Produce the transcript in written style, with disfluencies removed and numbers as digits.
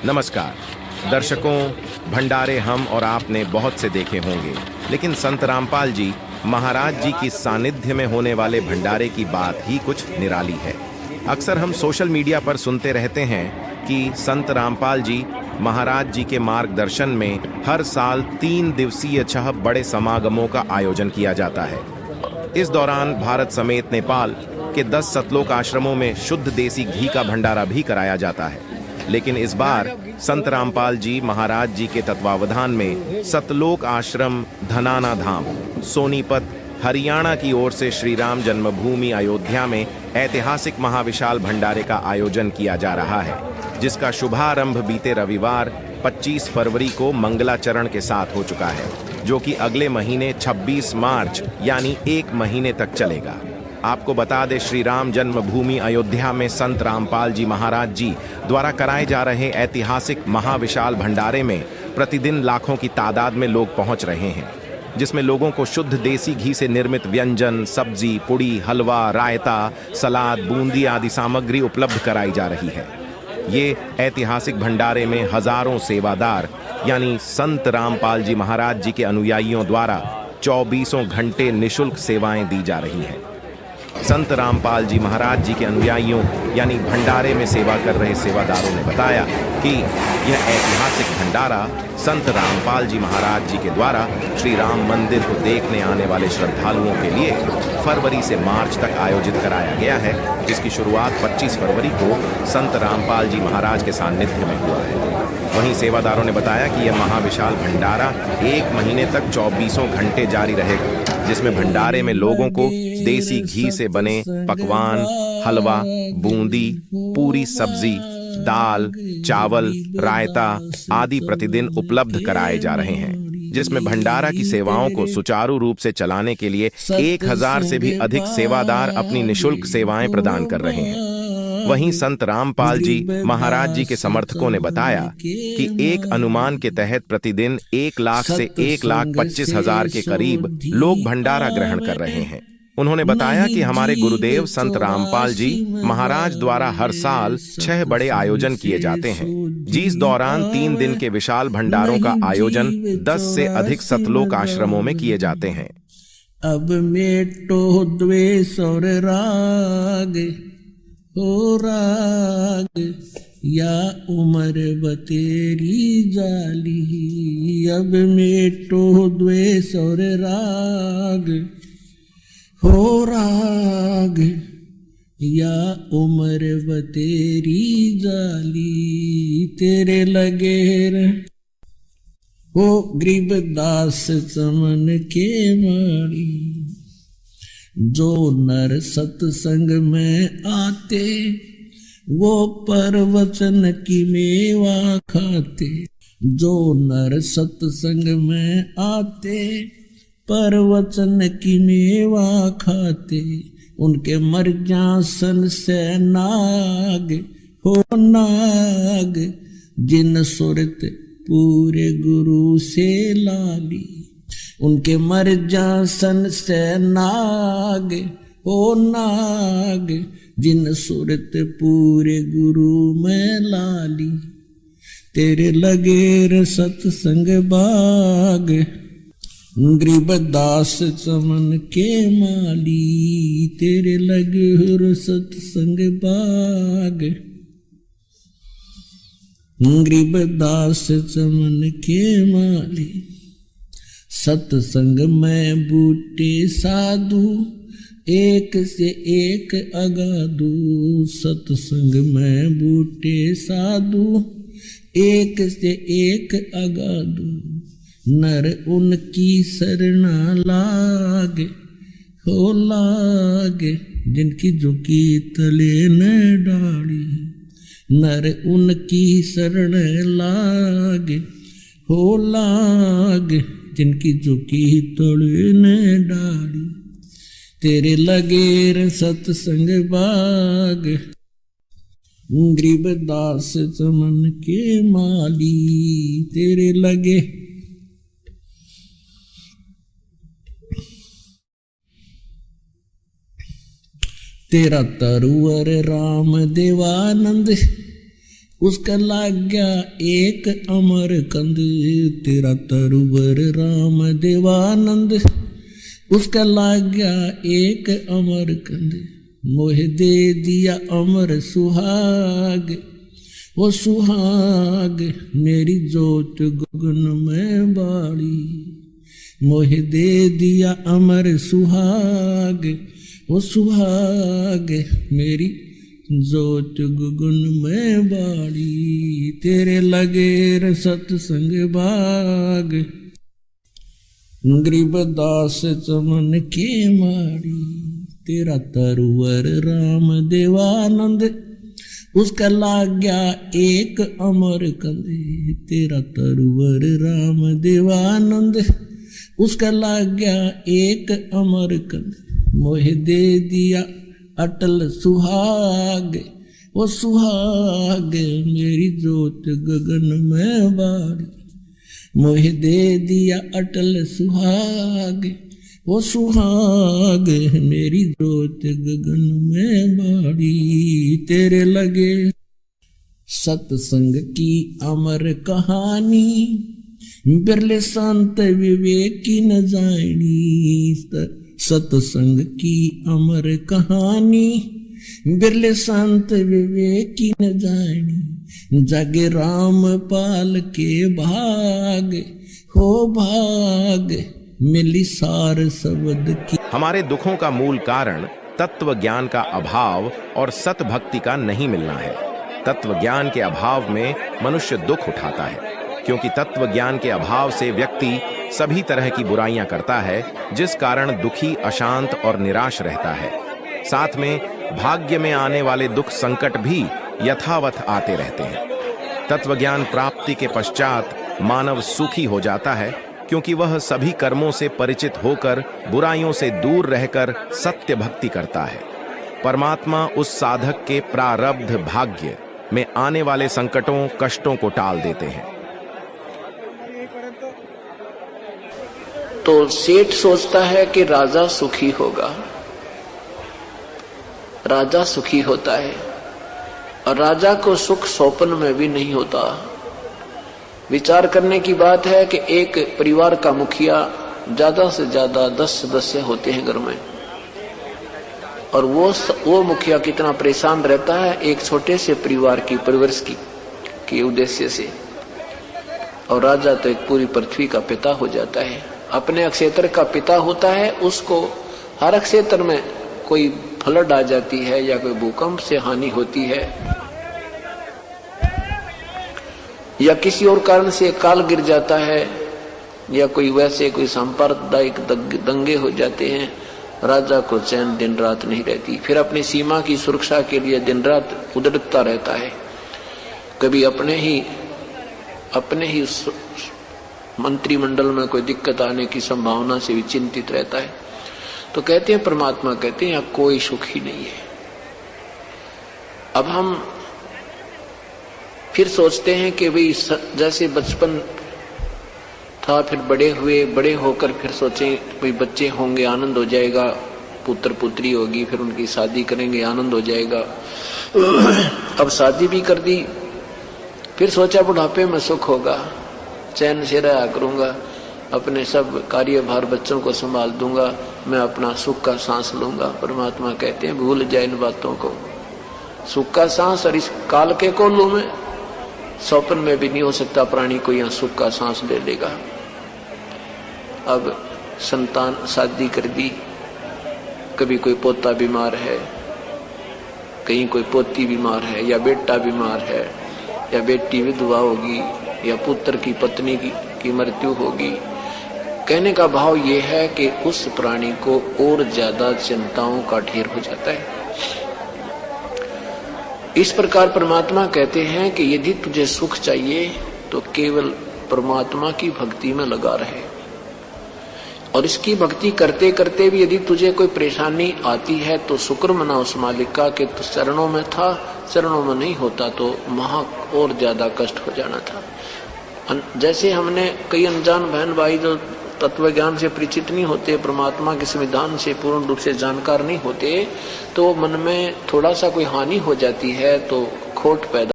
नमस्कार दर्शकों, भंडारे हम और आपने बहुत से देखे होंगे, लेकिन संत रामपाल जी महाराज जी की सानिध्य में होने वाले भंडारे की बात ही कुछ निराली है। अक्सर हम सोशल मीडिया पर सुनते रहते हैं कि संत रामपाल जी महाराज जी के मार्गदर्शन में हर साल 3 दिवसीय 6 बड़े समागमों का आयोजन किया जाता है। इस दौरान भारत समेत नेपाल के 10 सतलोक आश्रमों में शुद्ध देसी घी का भंडारा भी कराया जाता है। लेकिन इस बार संत रामपाल जी महाराज जी के तत्वावधान में सतलोक आश्रम धनाना धाम सोनीपत हरियाणा की ओर से श्री राम जन्मभूमि अयोध्या में ऐतिहासिक महाविशाल भंडारे का आयोजन किया जा रहा है, जिसका शुभारंभ बीते रविवार 25 फरवरी को मंगलाचरण के साथ हो चुका है, जो कि अगले महीने 26 मार्च यानी 1 महीने तक चलेगा। आपको बता दें, श्री राम जन्मभूमि अयोध्या में संत रामपाल जी महाराज जी द्वारा कराए जा रहे ऐतिहासिक महाविशाल भंडारे में प्रतिदिन लाखों की तादाद में लोग पहुंच रहे हैं, जिसमें लोगों को शुद्ध देसी घी से निर्मित व्यंजन, सब्जी, पुड़ी, हलवा, रायता, सलाद, बूंदी आदि सामग्री उपलब्ध कराई जा रही है। ये ऐतिहासिक भंडारे में हजारों सेवादार यानी संत रामपाल जी महाराज जी के अनुयायियों द्वारा 24 घंटे निःशुल्क सेवाएं दी जा रही हैं। संत रामपाल जी महाराज जी के अनुयायियों यानी भंडारे में सेवा कर रहे सेवादारों ने बताया कि यह ऐतिहासिक भंडारा संत रामपाल जी महाराज जी के द्वारा श्री राम मंदिर को देखने आने वाले श्रद्धालुओं के लिए फरवरी से मार्च तक आयोजित कराया गया है, जिसकी शुरुआत 25 फरवरी को संत रामपाल जी महाराज के सानिध्य में हुआ है। वहीं सेवादारों ने बताया कि यह महाविशाल भंडारा 1 महीने तक 24 घंटे जारी रहेगा, जिसमें भंडारे में लोगों को देसी घी से बने पकवान, हलवा, बूंदी, पूरी सब्जी, दाल, चावल, रायता आदि प्रतिदिन उपलब्ध कराए जा रहे हैं, जिसमें भंडारा की सेवाओं को सुचारू रूप से चलाने के लिए 1000 से भी अधिक सेवादार अपनी निःशुल्क सेवाएं प्रदान कर रहे हैं। वहीं संत रामपाल जी महाराज जी के समर्थकों ने बताया कि एक अनुमान के तहत प्रतिदिन 1 लाख से 1,25,000 के करीब लोग भंडारा ग्रहण कर रहे हैं। उन्होंने बताया कि हमारे गुरुदेव संत रामपाल जी महाराज द्वारा हर साल 6 बड़े आयोजन किए जाते हैं, जिस दौरान 3 दिन के विशाल भंडारों का आयोजन 10 से अधिक सतलोक आश्रमों में किए जाते हैं। अब मेटो द्वेष और राग हो राग या उम्र बतेरी जाली, अब मेटो द्वेष और राग हो राग या उम्र बतेरी जाली, तेरे लगे हो गरीबदास चमन के माड़ी, जो नर सत्संग में आते वो परवचन की मेवा खाते, जो नर सत्संग में आते परवचन की मेवा खाते, उनके मर्यासन से नाग हो नाग, जिन सुरत पूरे गुरु से लाली, उनके मर्यासन से नाग ओ नाग, जिन सुरत पूरे गुरु में लाली, तेरे लगे सत्संग बाग गरीबदास चमन के माली, तेरे लगे सत्संग बाग गरीबदास चमन के माली। सत्संग में बूटे साधु एक से एक अगाधु, सत्संग में बूटे साधु एक से एक अगाधु, नर उनकी शरणा लाग हो लाग, जिनकी झुकी तले न डाली, नर उनकी शरण लाग हो लाग, जिनकी झुकी तले न डाली, तेरे लगे सत्संग बाग गरीबदास चमन के माली, तेरे लगे तेरा तरुवर राम देवानंद उसका लाग गया एक अमर कंद, तेरा तरुवर राम देवानंद। उसका लाग गया एक अमर कंद, मोह दे दिया अमर सुहाग। वो सुहाग मेरी जोत गगन में बाड़ी, मोह दे दिया अमर सुहाग। वो सुहाग मेरी जोत गगन में बाड़ी, तेरे लगे सत्संग बाग। गरीबदास चमन के माड़ी, तेरा तरुवर राम देवानंद। उसका लाग गया एक अमर कंद, तेरा तरुवर राम देवानंद। उसका लाग गया एक अमर कंद, मोह दे दिया अटल सुहाग। वो सुहाग मेरी जोत गगन में बाड़ी, मोह दे दिया अटल सुहाग। वो सुहाग मेरी जोत गगन में बाड़ी, तेरे लगे सत्संग की अमर कहानी। बिरले संत विवेक की न जानी, सत्संग की अमर कहानी। बिरले संत विवेक की न जानी, जागे राम पाल के भाग। हो भाग मिली सार शब्द की। हमारे दुखों का मूल कारण तत्व ज्ञान का अभाव और सत भक्ति का नहीं मिलना है। तत्व ज्ञान के अभाव में मनुष्य दुख उठाता है, क्योंकि तत्व ज्ञान के अभाव से व्यक्ति सभी तरह की बुराइयां करता है, जिस कारण दुखी, अशांत और निराश रहता है। साथ में भाग्य में आने वाले दुख संकट भी यथावत आते रहते हैं। तत्व ज्ञान प्राप्ति के पश्चात मानव सुखी हो जाता है, क्योंकि वह सभी कर्मों से परिचित होकर बुराइयों से दूर रहकर सत्य भक्ति करता है। परमात्मा उस साधक के प्रारब्ध भाग्य में आने वाले संकटों, कष्टों को टाल देते हैं। तो सेठ सोचता है कि राजा सुखी होगा, राजा सुखी होता है, और राजा को सुख स्वप्न में भी नहीं होता। विचार करने की बात है कि एक परिवार का मुखिया ज्यादा से ज्यादा 10 सदस्य होते हैं घर में, और वो मुखिया कितना परेशान रहता है एक छोटे से परिवार की परवरिश की उद्देश्य से। और राजा तो एक पूरी पृथ्वी का पिता हो जाता है, अपने क्षेत्र का पिता होता है। उसको हर क्षेत्र में कोई फ्लड आ जाती है या कोई भूकंप से हानि होती है या किसी और कारण से काल गिर जाता है या कोई वैसे कोई सांप्रदायिक दंगे हो जाते हैं, राजा को चैन दिन रात नहीं रहती। फिर अपनी सीमा की सुरक्षा के लिए दिन रात उद्रकता रहता है। कभी अपने ही मंत्रिमंडल में कोई दिक्कत आने की संभावना से भी चिंतित रहता है। तो कहते हैं, परमात्मा कहते हैं यहाँ कोई सुख ही नहीं है। अब हम फिर सोचते हैं कि भाई जैसे बचपन था, फिर बड़े होकर फिर सोचें भाई बच्चे होंगे आनंद हो जाएगा, पुत्र पुत्री होगी, फिर उनकी शादी करेंगे आनंद हो जाएगा। अब शादी भी कर दी, फिर सोचा बुढ़ापे में सुख होगा, चैन से रहा करूंगा, अपने सब कार्यभार बच्चों को संभाल दूंगा, मैं अपना सुख का सांस लूंगा। परमात्मा कहते हैं भूल जाए इन बातों को। सुख का सांस और इस काल के कोल्लू में स्वप्न में भी नहीं हो सकता प्राणी को यहाँ सुख का सांस ले लेगा। अब संतान शादी कर दी, कभी कोई पोता बीमार है, कहीं कोई पोती बीमार है, या बेटा बीमार है, या बेटी विधवा होगी, या पुत्र की पत्नी की मृत्यु होगी। कहने का भाव ये है कि उस प्राणी को और ज्यादा चिंताओं का ढेर हो जाता है। इस प्रकार परमात्मा कहते हैं कि यदि तुझे सुख चाहिए तो केवल परमात्मा की भक्ति में लगा रहे, और इसकी भक्ति करते करते भी यदि तुझे कोई परेशानी आती है तो शुक्र मना उस मालिक का कि तू चरणों में था, चरणों में नहीं होता तो महा और ज्यादा कष्ट हो जाना था। जैसे हमने कई अनजान बहन भाई जो तत्व ज्ञान से परिचित नहीं होते, परमात्मा के संविधान से पूर्ण रूप से जानकार नहीं होते, तो मन में थोड़ा सा कोई हानि हो जाती है तो खोट पैदा